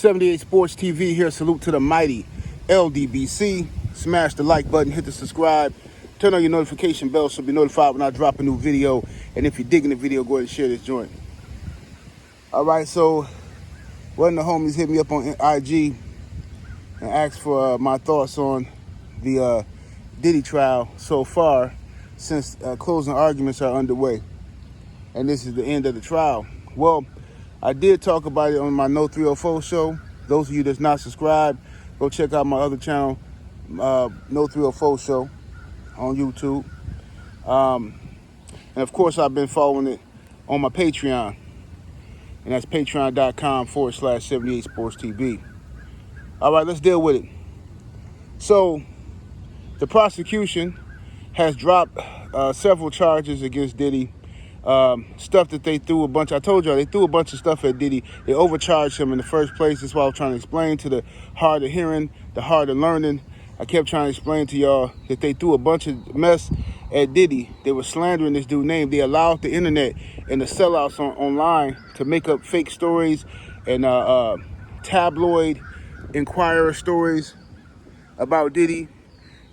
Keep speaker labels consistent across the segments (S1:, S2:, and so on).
S1: 78 Sports TV here. Salute to the mighty LDBC. Smash the like button, hit the subscribe, turn on your notification bell so you'll be notified when I drop a new video. And if you're digging the video, go ahead and share this joint. All right, so one of the homies hit me up on IG and asked for my thoughts on the Diddy trial so far, since closing arguments are underway. And this is the end of the trial. Well, I did talk about it on my No 304 show. Those of you that's not subscribed, go check out my other channel, No 304 show on YouTube. And of course, I've been following it on my Patreon. And that's patreon.com/78 Sports TV. All right, let's deal with it. So, the prosecution has dropped several charges against Diddy. Stuff that they threw a bunch. I told y'all they threw a bunch of stuff at Diddy. They overcharged him in the first place. That's why I was trying to explain to the hard of hearing, the hard of learning. I kept trying to explain to y'all that they threw a bunch of mess at Diddy. They were slandering this dude's name. They allowed the internet and the sellouts online to make up fake stories and tabloid Inquirer stories about Diddy,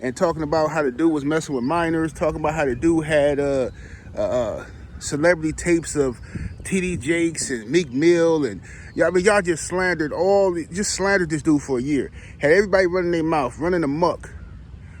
S1: and talking about how the dude was messing with minors, talking about how the dude had celebrity tapes of T.D. Jakes and Meek Mill, and y'all just slandered this dude for a year. Had everybody running their mouth, running amok.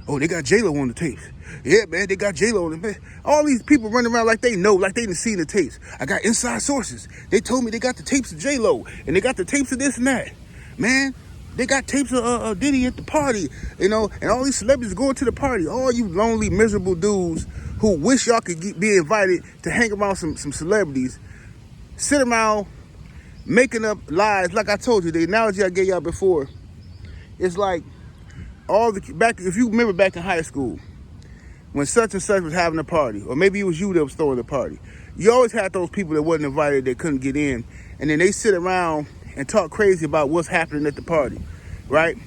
S1: Oh, they got J-Lo on the tapes. Yeah, man, they got J-Lo on the tapes. All these people running around like they know, like they didn't see the tapes. I got inside sources. They told me they got the tapes of J-Lo, and they got the tapes of this and that. Man, they got tapes of Diddy at the party, and all these celebrities going to the party. All you lonely, miserable dudes who wish y'all could be invited to hang around some celebrities, sit around making up lies. Like I told you, the analogy I gave y'all before, it's like if you remember back in high school, when such and such was having a party, or maybe it was you that was throwing the party, you always had those people that wasn't invited that couldn't get in, and then they sit around and talk crazy about what's happening at the party, right?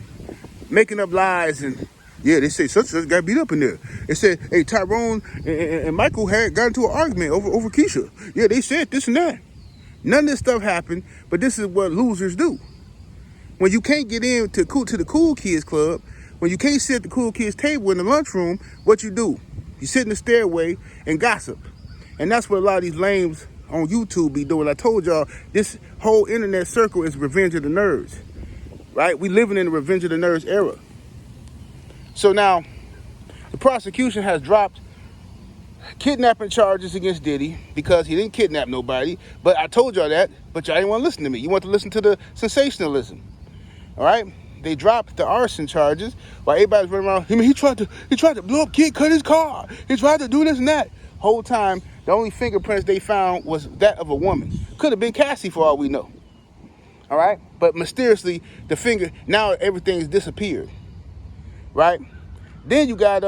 S1: Making up lies. And yeah, they say such and such got beat up in there. They said, hey, Tyrone and Michael got into an argument over Keisha. Yeah, they said this and that. None of this stuff happened, but this is what losers do. When you can't get in to the cool kids club, when you can't sit at the cool kids table in the lunchroom, what you do? You sit in the stairway and gossip. And that's what a lot of these lames on YouTube be doing. I told y'all, this whole internet circle is revenge of the nerds, right? We living in the revenge of the nerds era. So now, the prosecution has dropped kidnapping charges against Diddy because he didn't kidnap nobody. But I told y'all that, but y'all didn't want to listen to me. You want to listen to the sensationalism, all right? They dropped the arson charges while everybody's running around. I mean, he tried to blow up Kid Cudi's car. He tried to do this and that. Whole time, the only fingerprints they found was that of a woman. Could have been Cassie for all we know. All right? But mysteriously, now everything's disappeared. Right? Then you got,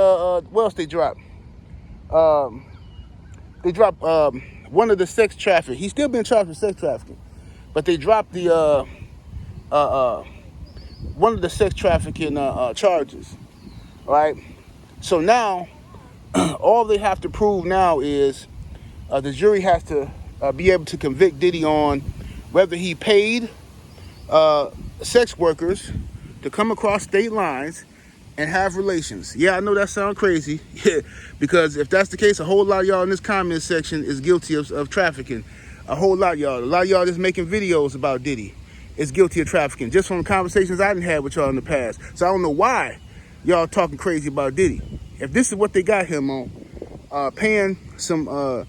S1: what else they dropped? They dropped one of the sex trafficking. He's still being charged with sex trafficking. But they dropped the, one of the sex trafficking charges. All right? So now, all they have to prove now is the jury has to be able to convict Diddy on whether he paid sex workers to come across state lines and have relations. Yeah, I know that sounds crazy. Yeah, because if that's the case, a whole lot of y'all in this comment section is guilty of trafficking. A whole lot of y'all. A lot of y'all that's making videos about Diddy is guilty of trafficking, just from the conversations I done had with y'all in the past. So I don't know why y'all talking crazy about Diddy. If this is what they got him on, paying some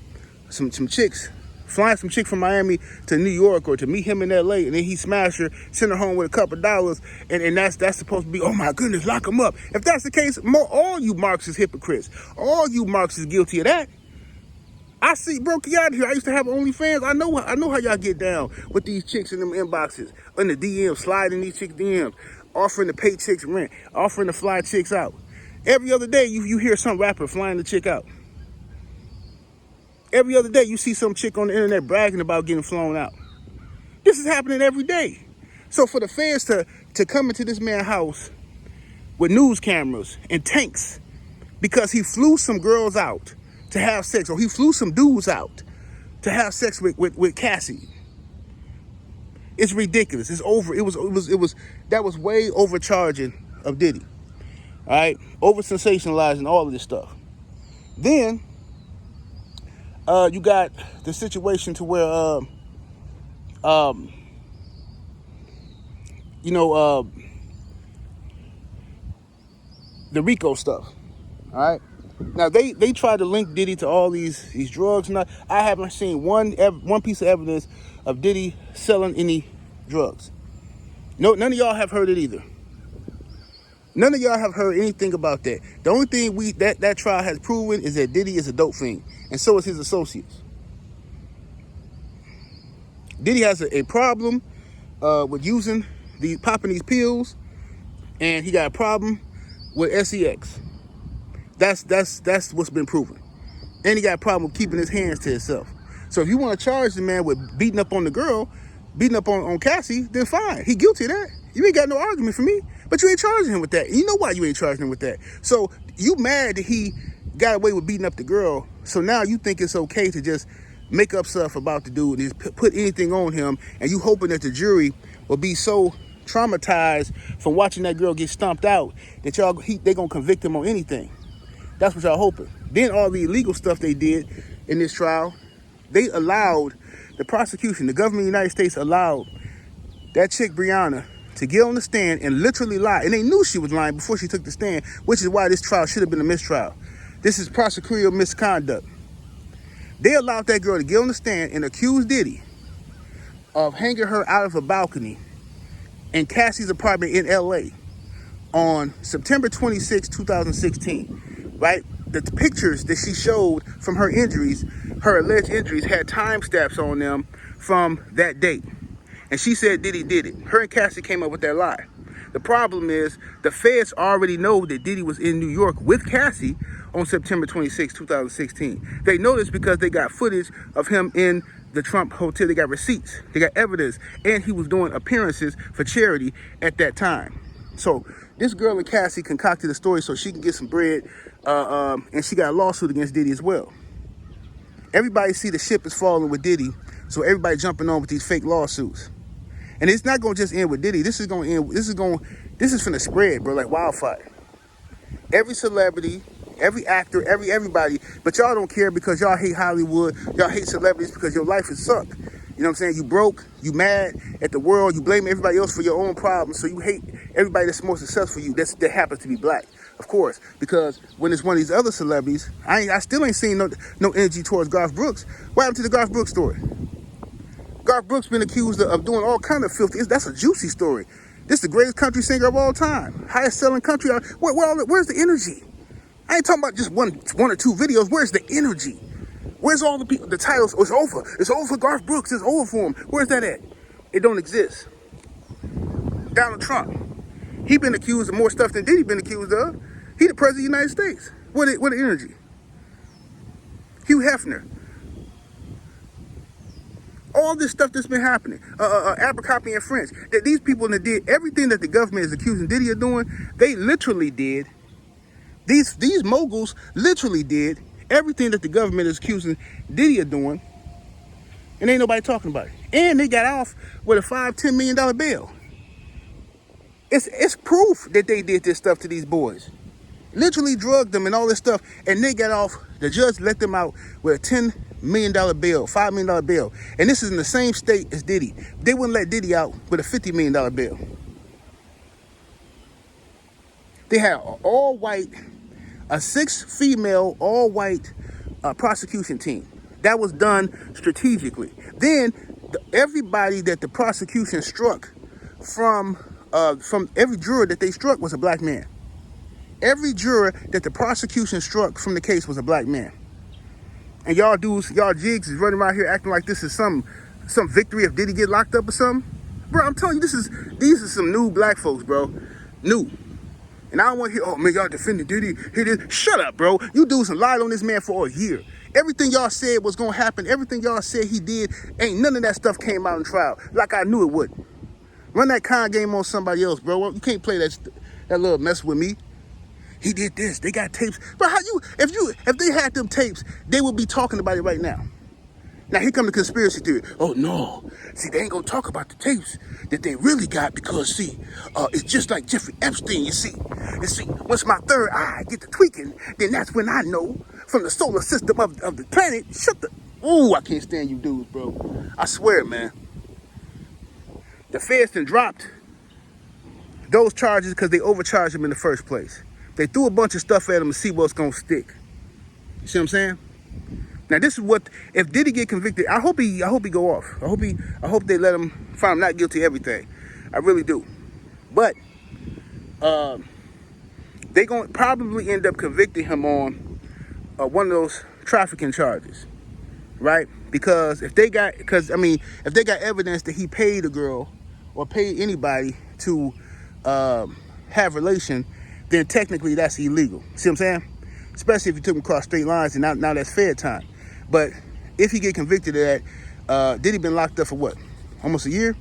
S1: chicks, flying some chick from Miami to New York or to meet him in LA, and then he smash her, send her home with a couple dollars, and that's supposed to be, oh my goodness, lock him up. If that's the case, all you Marxist hypocrites, all you Marxists guilty of that. I see, bro, get out of here. I used to have OnlyFans. I know how y'all get down with these chicks in them inboxes, in the DMs, sliding these chicks DMs, offering to pay chicks rent, offering to fly chicks out. Every other day, you hear some rapper flying the chick out. Every other day, you see some chick on the internet bragging about getting flown out. This is happening every day. So for the feds to come into this man's house with news cameras and tanks because he flew some girls out to have sex, or he flew some dudes out to have sex with Cassie, It's ridiculous. It's over. That was way overcharging of Diddy. All right, over sensationalizing all of this stuff. Then you got the situation to where the RICO stuff. All right. Now they tried to link Diddy to all these drugs. Now I haven't seen one piece of evidence of Diddy selling any drugs. No, none of y'all have heard it either. None of y'all have heard anything about that. The only thing that trial has proven is that Diddy is a dope fiend, and so is his associates. Diddy has a problem with popping these pills, and he got a problem with sex. That's what's been proven. And he got a problem with keeping his hands to himself. So if you want to charge the man with beating up on the girl, beating up on Cassie, then fine. He guilty of that. You ain't got no argument for me. But you ain't charging him with that. And you know why you ain't charging him with that. So you mad that he got away with beating up the girl. So now you think it's okay to just make up stuff about the dude and just put anything on him. And you hoping that the jury will be so traumatized from watching that girl get stomped out that they gonna convict him on anything. That's what y'all hoping. Then all the illegal stuff they did in this trial, they allowed the prosecution, the government of the United States allowed that chick Brianna to get on the stand and literally lie. And they knew she was lying before she took the stand, which is why this trial should have been a mistrial. This is prosecutorial misconduct. They allowed that girl to get on the stand and accuse Diddy of hanging her out of a balcony in Cassie's apartment in LA on September 26, 2016, right? The pictures that she showed from her injuries, her alleged injuries, had timestamps on them from that date. And she said Diddy did it. Her and Cassie came up with that lie. The problem is the feds already know that Diddy was in New York with Cassie on September 26, 2016. They know this because they got footage of him in the Trump hotel. They got receipts. They got evidence. And he was doing appearances for charity at that time. So this girl and Cassie concocted a story so she can get some bread. And she got a lawsuit against Diddy as well. Everybody see the ship is falling with Diddy. So everybody jumping on with these fake lawsuits. And it's not going to just end with Diddy. This is finna spread, bro, like wildfire. Every celebrity, every actor, everybody, but y'all don't care because y'all hate Hollywood. Y'all hate celebrities because your life is sucked. You know what I'm saying? You broke, you mad at the world, you blame everybody else for your own problems, so you hate everybody that's more successful than you that happens to be black, of course. Because when it's one of these other celebrities, I still ain't seen no energy towards Garth Brooks. What happened to the Garth Brooks story? Garth Brooks been accused of doing all kind of filthy. That's a juicy story. This is the greatest country singer of all time. Highest selling country. Where's the energy? I ain't talking about just one or two videos. Where's the energy? Where's all the people? The titles, oh, it's over. It's over for Garth Brooks. It's over for him. Where's that at? It don't exist. Donald Trump. He been accused of more stuff than Diddy been accused of. He the president of the United States. What the energy? Hugh Hefner. All this stuff that's been happening, Abercrombie and French, that these people that did everything that the government is accusing Diddy of doing, they literally did. These moguls literally did everything that the government is accusing Diddy of doing, and ain't nobody talking about it. And they got off with a $5-10 million bail. It's proof that they did this stuff to these boys. Literally drugged them and all this stuff, and they got off. The judge let them out with a $10 million bail, $5 million bail. And this is in the same state as Diddy. They wouldn't let Diddy out with a $50 million bail. They had a 6-female, all-white prosecution team. That was done strategically. Then everybody that the prosecution struck from every juror that they struck was a black man. Every juror that the prosecution struck from the case was a black man. And y'all dudes, y'all jigs is running around here acting like this is some victory if Diddy get locked up or something. Bro, I'm telling you, these are some new black folks, bro. New. And I don't want to hear, oh man, y'all defending Diddy. Shut up, bro. You dudes lied on this man for a year. Everything y'all said was gonna happen, everything y'all said he did, ain't none of that stuff came out in trial. Like I knew it would. Run that con game on somebody else, bro. You can't play that little mess with me. He did this. They got tapes. But if they had them tapes, they would be talking about it right now. You know Now here come the conspiracy theory. Oh no, see they ain't gonna talk about the tapes that they really got because see, it's just like Jeffrey Epstein. You see, once my third eye get to tweaking, then that's when I know from the solar system of the planet. Ooh, I can't stand you dudes, bro. I swear, man. The feds done dropped those charges because they overcharged him in the first place. They threw a bunch of stuff at him to see what's gonna stick. You see what I'm saying? Now this is what, if Diddy get convicted, I hope he go off. I hope they let him find him not guilty of everything. I really do. But they gonna probably end up convicting him on one of those trafficking charges, right? Because if they got evidence that he paid a girl or paid anybody to have relation, then technically that's illegal. See what I'm saying? Especially if you took him across state lines, and now that's fair time. But if he get convicted of that, Diddy been locked up for what? Almost a year?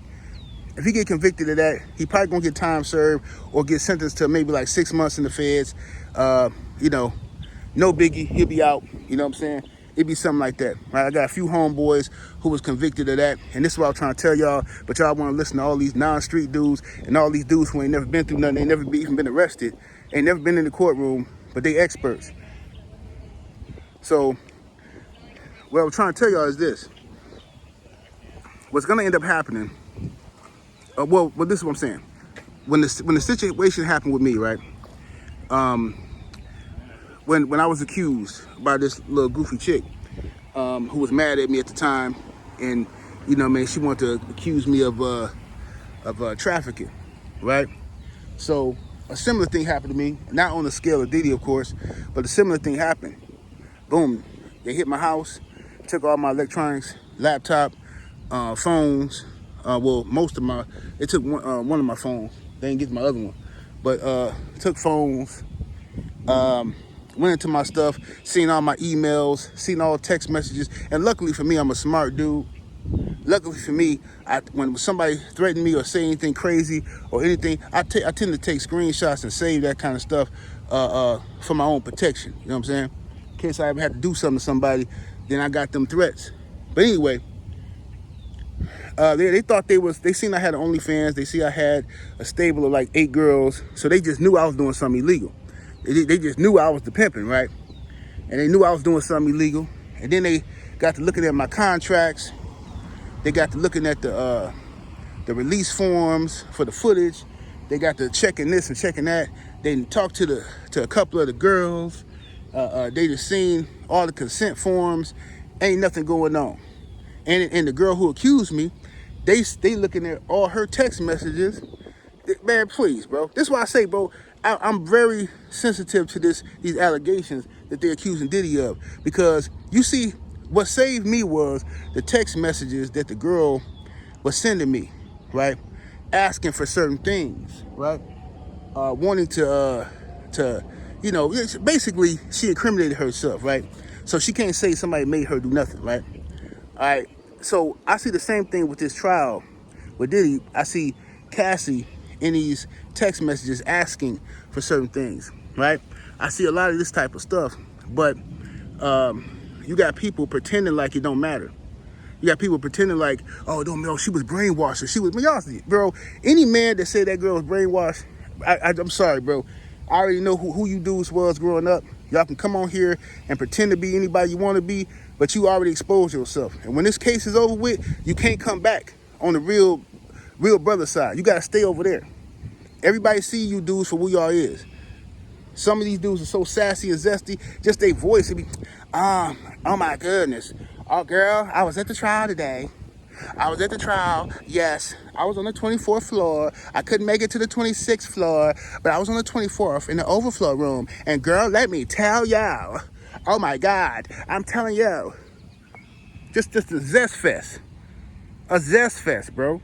S1: If he get convicted of that, he probably gonna get time served or get sentenced to maybe like 6 months in the feds. No biggie, he'll be out. You know what I'm saying? It'd be something like that, right? I got a few homeboys who was convicted of that, and this is what I'm trying to tell y'all, but y'all want to listen to all these non-street dudes and all these dudes who ain't never been through nothing, ain't never even been arrested, ain't never been in the courtroom, but they experts. So what I'm trying to tell y'all is this. What's going to end up happening, well, this is what I'm saying. When the situation happened with me, right, when I was accused by this little goofy chick who was mad at me at the time, and she wanted to accuse me of trafficking, right? So a similar thing happened to me, not on the scale of Diddy, of course, but a similar thing happened. Boom, they hit my house, took all my electronics, laptop, phones. They took one of my phones. They didn't get my other one, but took phones. Went into my stuff, seen all my emails, seen all text messages, and luckily for me, I'm a smart dude. Luckily for me, when somebody threatened me or say anything crazy or anything, I tend to take screenshots and save that kind of stuff for my own protection. You know what I'm saying? In case I ever had to do something to somebody, then I got them threats. But anyway, they thought they seen I had an OnlyFans. They see I had a stable of like 8 girls, so they just knew I was doing something illegal. They just knew I was the pimping, right? And they knew I was doing something illegal. And then they got to looking at my contracts. They got to looking at the release forms for the footage. They got to checking this and checking that. They talked to a couple of the girls. They just seen all the consent forms. Ain't nothing going on. And the girl who accused me, they looking at all her text messages. Man, please, bro. This is why I say, bro, I'm very sensitive to these allegations that they're accusing Diddy of, because you see, what saved me was the text messages that the girl was sending me, right? Asking for certain things, right? Wanting to basically she incriminated herself, right? So she can't say somebody made her do nothing, right? All right. So I see the same thing with this trial with Diddy. I see Cassie in these text messages asking for certain things, right? I see a lot of this type of stuff, but you got people pretending like it don't matter. You got people pretending like, oh, don't know, she was brainwashed. She was, y'all see, bro, any man that say that girl was brainwashed, I'm sorry, bro. I already know who you dudes was growing up. Y'all can come on here and pretend to be anybody you want to be, but you already exposed yourself. And when this case is over with, you can't come back on the real brother side. You got to stay over there. Everybody see you dudes for who y'all is. Some of these dudes are so sassy and zesty, just their voice would be, oh my goodness. Oh girl, I was at the trial today. I was at the trial. Yes, I was on the 24th floor. I couldn't make it to the 26th floor, but I was on the 24th in the overflow room. And girl, let me tell y'all, oh my God, I'm telling you, just a zest fest. A zest fest, bro.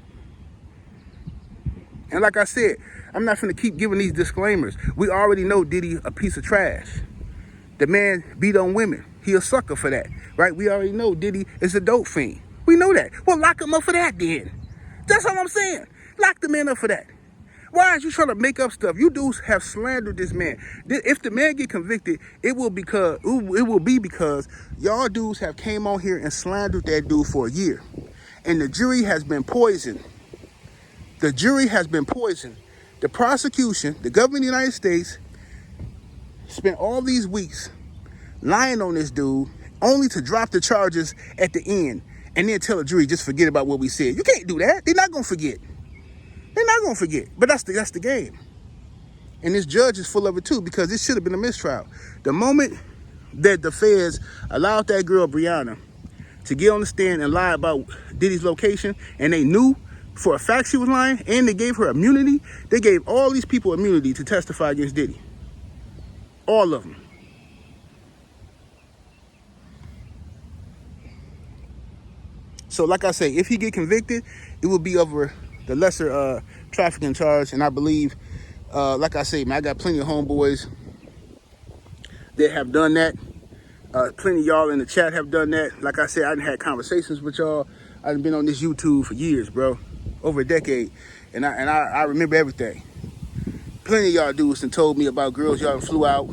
S1: And like I said, I'm not finna keep giving these disclaimers. We already know Diddy a piece of trash. The man beat on women. He a sucker for that, right? We already know Diddy is a dope fiend. We know that. Well, lock him up for that then. That's all I'm saying. Lock the man up for that. Why are you trying to make up stuff? You dudes have slandered this man. If the man get convicted, it will be because y'all dudes have came on here and slandered that dude for a year. And the jury has been poisoned. The jury has been poisoned. The prosecution, the government of the United States, spent all these weeks lying on this dude only to drop the charges at the end and then tell the jury just forget about what we said. You can't do that. They're not going to forget. They're not going to forget. But that's the game. And this judge is full of it too, because this should have been a mistrial. The moment that the feds allowed that girl, Brianna, to get on the stand and lie about Diddy's location, and they knew for a fact she was lying, and they gave her immunity, they gave all these people immunity to testify against Diddy. All of them. So like I say, if he get convicted, it will be over the lesser trafficking charge. And I believe, like I say, man, I got plenty of homeboys that have done that. Plenty of y'all in the chat have done that. Like I said, I done had conversations with y'all. I've been on this YouTube for years, bro. Over a decade. And I remember everything. Plenty of y'all dudes and told me about girls y'all flew out.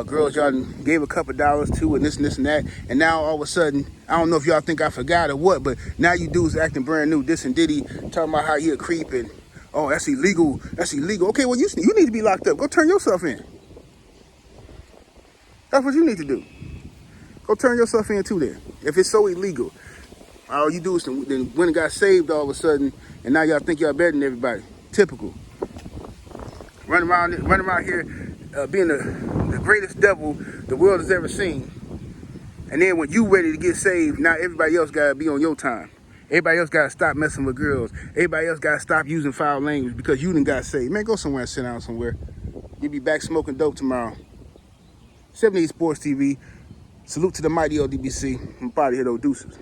S1: Girls y'all gave a couple dollars to, and this and that. And now all of a sudden, I don't know if y'all think I forgot or what, but now you dudes acting brand new. This and Diddy talking about how he a creep and, oh, that's illegal. That's illegal. Okay, well, you need to be locked up. Go turn yourself in. That's what you need to do. Go turn yourself in too then. If it's so illegal. All you do is then went and got saved all of a sudden, and now y'all think y'all better than everybody. Typical. Run around here being the greatest devil the world has ever seen. And then when you ready to get saved, now everybody else got to be on your time. Everybody else got to stop messing with girls. Everybody else got to stop using foul language because you done got saved. Man, go somewhere and sit down somewhere. You'll be back smoking dope tomorrow. 78 Sports TV. Salute to the mighty LDBC. I'm out of here, though. Deuces.